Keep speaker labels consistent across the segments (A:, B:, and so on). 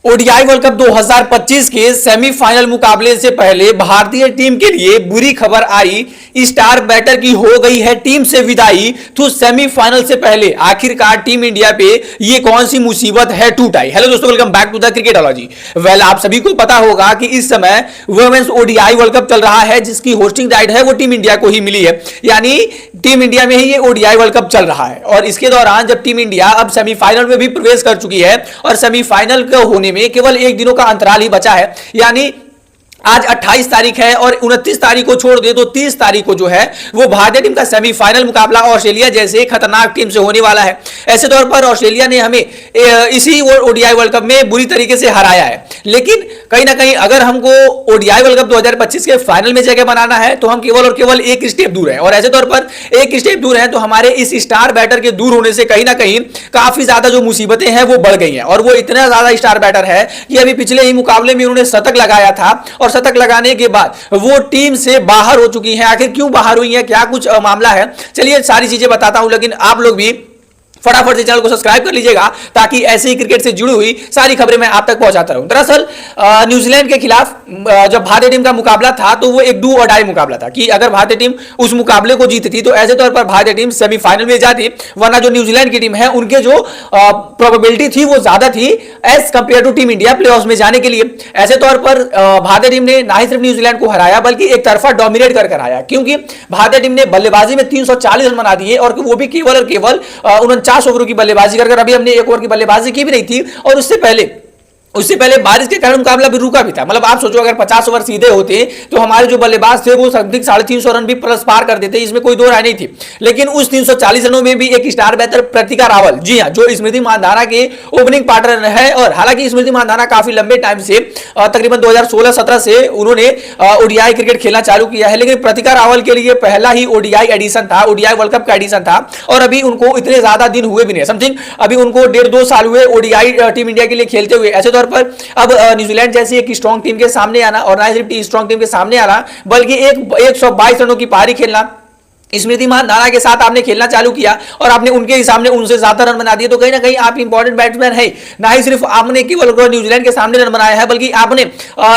A: ODI world cup 2025 के semifinal मुकाबले से पहले भारतीय टीम के लिए बुरी खबर आई। स्टार बैटर की हो गई है टीम से विदाई। तो सेमीफाइनल से पहले आखिरकार टीम इंडिया पे ये कौन सी मुसीबत है टूट आई। हेलो दोस्तों, welcome back to the cricketology. Well, आप सभी को पता होगा कि इस समय वुमेन्स ओडीआई वर्ल्ड कप चल रहा है, जिसकी होस्टिंग राइट है वो टीम इंडिया को ही मिली है। यानी टीम इंडिया में ही ये ओडीआई वर्ल्ड कप चल रहा है। और इसके दौरान जब टीम इंडिया अब सेमीफाइनल में भी प्रवेश कर चुकी है और सेमीफाइनल के होने में केवल एक दिनों का अंतराल ही बचा है, यानी आज 28 तारीख है और 29 तारीख को छोड़ दे तो 30 तारीख को जो है वो भारतीय टीम का सेमीफाइनल मुकाबला ऑस्ट्रेलिया जैसे खतरनाक टीम से होने वाला है। ऐसे तौर पर ऑस्ट्रेलिया ने हमें इसी ओडीआई वर्ल्ड कप में बुरी तरीके से हराया है, लेकिन कहीं ना कहीं अगर हमको ओडीआई वर्ल्ड कप 2025 के फाइनल में जगह बनाना है तो हम केवल और केवल एक स्टेप दूर हैं। और ऐसे तौर पर एक स्टेप दूर हैं तो हमारे इस स्टार बैटर के दूर होने से कहीं ना कहीं काफी ज्यादा जो मुसीबतें हैं वो बढ़ गई हैं। और वो इतना ज्यादा स्टार बैटर है कि अभी पिछले ही मुकाबले में उन्होंने शतक लगाया था और शतक लगाने के बाद वो टीम से बाहर हो चुकी हैं। आखिर क्यों बाहर हुई हैं, क्या कुछ मामला है, चलिए सारी चीजें बताता हूं। लेकिन आप लोग भी फटाफट से चैनल को सब्सक्राइब कर लीजिएगा ताकि ऐसे ही क्रिकेट से जुड़ी हुई सारी खबरें मैं आप तक पहुंचाता रहूं। दरअसल न्यूजीलैंड के खिलाफ जब भारतीय टीम का मुकाबला था तो वो एक डू और डाई मुकाबला था कि अगर भारतीय टीम उस मुकाबले को जीतती तो ऐसे तौर पर भारतीय टीम सेमीफाइनल में जाती, वरना जो न्यूजीलैंड की टीम है उनके जो प्रोबेबिलिटी थी वो ज्यादा थी as compare to team India playoffs में जाने के लिए। ऐसे तौर पर भारतीय टीम ने ना ही सिर्फ न्यूजीलैंड को हराया बल्कि एक तरफा डोमिनेट कर हराया, क्योंकि भारतीय टीम ने बल्लेबाजी में 340 रन बना दिए और वो भी केवल और केवल 49 ओवरों की बल्लेबाजी कर। अभी हमने एक ओवर की बल्लेबाजी की भी नहीं थी और उससे पहले बारिश के कारण मुकाबला भी रुका भी था। मतलब आप सोचो अगर 50 ओवर सीधे होते तो हमारे जो बल्लेबाज थे वो समथिंग 350 रन भी प्लस पार कर देते, इसमें कोई दो राय नहीं थी। लेकिन उस 340 रनों में भी एक स्टार बैटर प्रतिका रावल, जी हां, जो स्मृति मानधना के ओपनिंग पार्टनर है। और हालांकि स्मृति मानधना काफी लंबे टाइम से तकरीबन 2016-17 से उन्होंने ओडीआई क्रिकेट खेलना चालू किया है, लेकिन प्रतिका रावल के लिए पहला ही ओडीआई एडिशन था, ओडीआई वर्ल्ड कप का एडिशन था। और अभी उनको इतने ज्यादा दिन हुए भी नहीं, समथिंग अभी उनको 1.5-2 साल हुए ओडीआई टीम इंडिया के लिए खेलते हुए। ऐसे तौर पर अब न्यूजीलैंड जैसी एक स्ट्रांग टीम के सामने आना, और ना सिर्फ स्ट्रांग टीम के सामने आना बल्कि 122 रनों की पारी खेलना, स्मृति मानधना के साथ आपने खेलना चालू किया और आपने उनके सामने उनसे ज्यादा रन बना दिए, तो कहीं ना कहीं आप इंपॉर्टेंट बैट्समैन है। ना ही सिर्फ आपने केवल न्यूजीलैंड के सामने रन बनाया है बल्कि आपने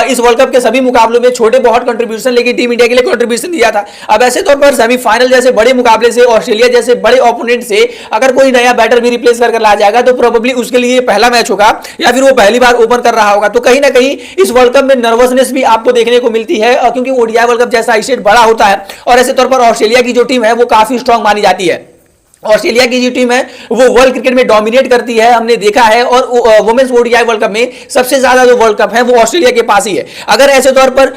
A: इस वर्ल्ड कप के सभी मुकाबलों में छोटे बहुत कंट्रीब्यूशन लेकिन टीम इंडिया के लिए कंट्रीब्यूशन दिया था। अब ऐसे तौर पर सेमीफाइनल जैसे बड़े मुकाबले से ऑस्ट्रेलिया जैसे बड़े ओपोनेंट से अगर कोई नया बैटर भी रिप्लेस कर ला जाएगा तो प्रोबेबली उसके लिए पहला मैच होगा या फिर वो पहली बार ओपन कर रहा होगा। तो कहीं ना कहीं इस वर्ल्ड कप में नर्वसनेस भी आपको देखने को मिलती है, क्योंकि ओडीआई वर्ल्ड कप जैसा स्टेट बड़ा होता है। और ऐसे तौर पर ऑस्ट्रेलिया की जो टीम है वो काफी स्ट्रांग मानी जाती है। ऑस्ट्रेलिया की जो टीम है वो वर्ल्ड क्रिकेट में डोमिनेट करती है, हमने देखा है। और वुमेन्स ओडीआई वर्ल्ड कप में सबसे ज्यादा जो वर्ल्ड कप है वो ऑस्ट्रेलिया के पास ही है। अगर ऐसे तौर पर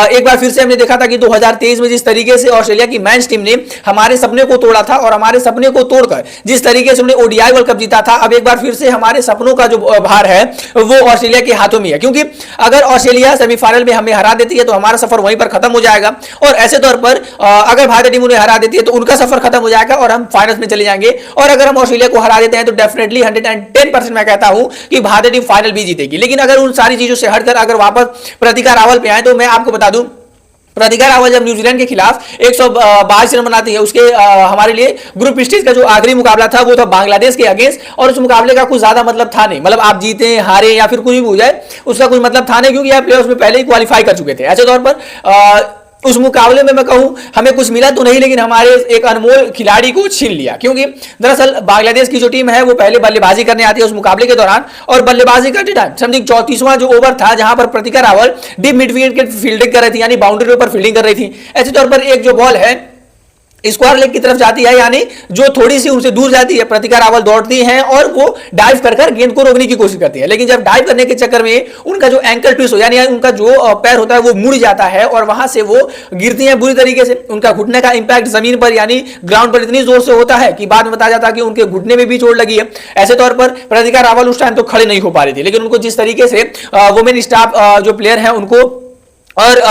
A: एक बार फिर से हमने देखा था कि 2023 में जिस तरीके से ऑस्ट्रेलिया की मेंस टीम ने हमारे सपने को तोड़ा था और हमारे सपने को तोड़कर जिस तरीके से उन्होंने ओडीआई वर्ल्ड कप जीता था, अब एक बार फिर से हमारे सपनों का जो भार है वो ऑस्ट्रेलिया के हाथों में है। क्योंकि अगर ऑस्ट्रेलिया सेमीफाइनल में हमें हरा देती है तो हमारा सफर वहीं पर खत्म हो जाएगा, और ऐसे तौर पर अगर भारतीय टीम उन्हें हरा देती है तो उनका सफर खत्म हो जाएगा और हम फाइनल्स में चले जाएंगे। और अगर हम ऑस्ट्रेलिया को हरा देते हैं तो डेफिनेटली 110% मैं कहता हूं कि भारतीय टीम फाइनल भी जीतेगी। लेकिन अगर उन सारी चीजों से हटकर अगर वापस प्रतिका रावल पे आए तो मैं आपको बता दूं, प्रतिका रावल जब न्यूजीलैंड के खिलाफ 122 रन बनाती है, उसके हमारे लिए ग्रुप स्टेज का जो आखिरी मुकाबला था वो था बांग्लादेश के अगेंस्ट, और उस मुकाबले का कुछ ज्यादा मतलब था नहीं। मतलब आप जीते हारे या फिर कुछ भी हो जाए उसका कुछ मतलब था नहीं, क्योंकि आप प्लेऑफ्स में पहले ही क्वालिफाई कर चुके थे। ऐसे तौर पर उस मुकाबले में मैं कहूं हमें कुछ मिला तो नहीं, लेकिन हमारे एक अनमोल खिलाड़ी को छीन लिया। क्योंकि दरअसल बांग्लादेश की जो टीम है वो पहले बल्लेबाजी करने आती है उस मुकाबले के दौरान, और बल्लेबाजी करते टाइम समथिंग 34वां जो ओवर था जहां पर प्रतिका रावल डीप मिडविकेट फील्डिंग कर रही थी, यानी बाउंड्री के ऊपर फील्डिंग कर रही थी। ऐसे तौर पर एक जो बॉल है स्क्वायर लेग की तरफ जाती है, यानी जो थोड़ी सी उनसे दूर जाती है, प्रतिका रावल दौड़ती हैं और वो डाइव कर गेंद को रोकने की कोशिश करती है। लेकिन जब डाइव करने के चक्कर में उनका जो एंकल ट्विस्ट हो, यानी उनका जो पैर होता है वो मुड़ जाता है और वहां से वो गिरती हैं बुरी तरीके से। उनका घुटने का इंपैक्ट जमीन पर यानी ग्राउंड पर इतनी जोर से होता है कि बाद में बताया जाता है कि उनके घुटने में भी चोट लगी है। ऐसे तौर पर प्रतिका रावल उस टाइम तो खड़े नहीं हो पा रही थी, लेकिन उनको जिस तरीके से वुमेन स्टाफ जो प्लेयर है उनको और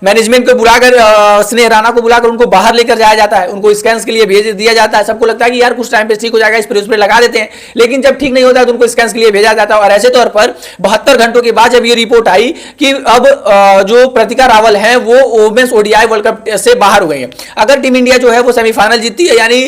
A: मैनेजमेंट को बुलाकर स्नेह राणा को बुलाकर उनको बाहर लेकर जाया जाता है, उनको स्कैन्स के लिए भेज दिया जाता है। सबको लगता है कि यार कुछ टाइम पे ठीक हो जाएगा, इस पर उस पर लगा देते हैं, लेकिन जब ठीक नहीं होता है तो उनको स्कैन्स के लिए भेजा जाता है। और ऐसे तौर पर 72 घंटों के बाद जब ये रिपोर्ट आई कि अब जो प्रतिका रावल है वो वुमेन्स ओडीआई वर्ल्ड कप से बाहर हो गई है। अगर टीम इंडिया जो है वो सेमीफाइनल जीतती है, यानी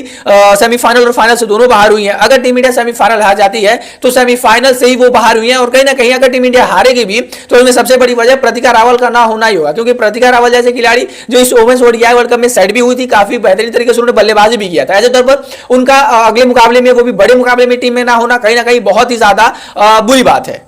A: सेमीफाइनल और फाइनल से दोनों बाहर हुई है, अगर टीम इंडिया सेमीफाइनल हार जाती है तो सेमीफाइनल से ही वो बाहर हुई है। और कहीं ना कहीं अगर टीम इंडिया हारेगी भी तो उसमें सबसे बड़ी वजह प्रतिका रावल का ना होना ही होगा, क्योंकि प्रतिका रावल जैसे खिलाड़ी जो इस वुमेन्स ओडीआई वर्ल्ड कप में सेट भी हुई थी, काफी बेहतरीन तरीके से उन्होंने बल्लेबाजी भी किया था। ऐसे तौर पर उनका अगले मुकाबले में, वो भी बड़े मुकाबले में टीम में ना होना कहीं ना कहीं बहुत ही ज्यादा बुरी बात है।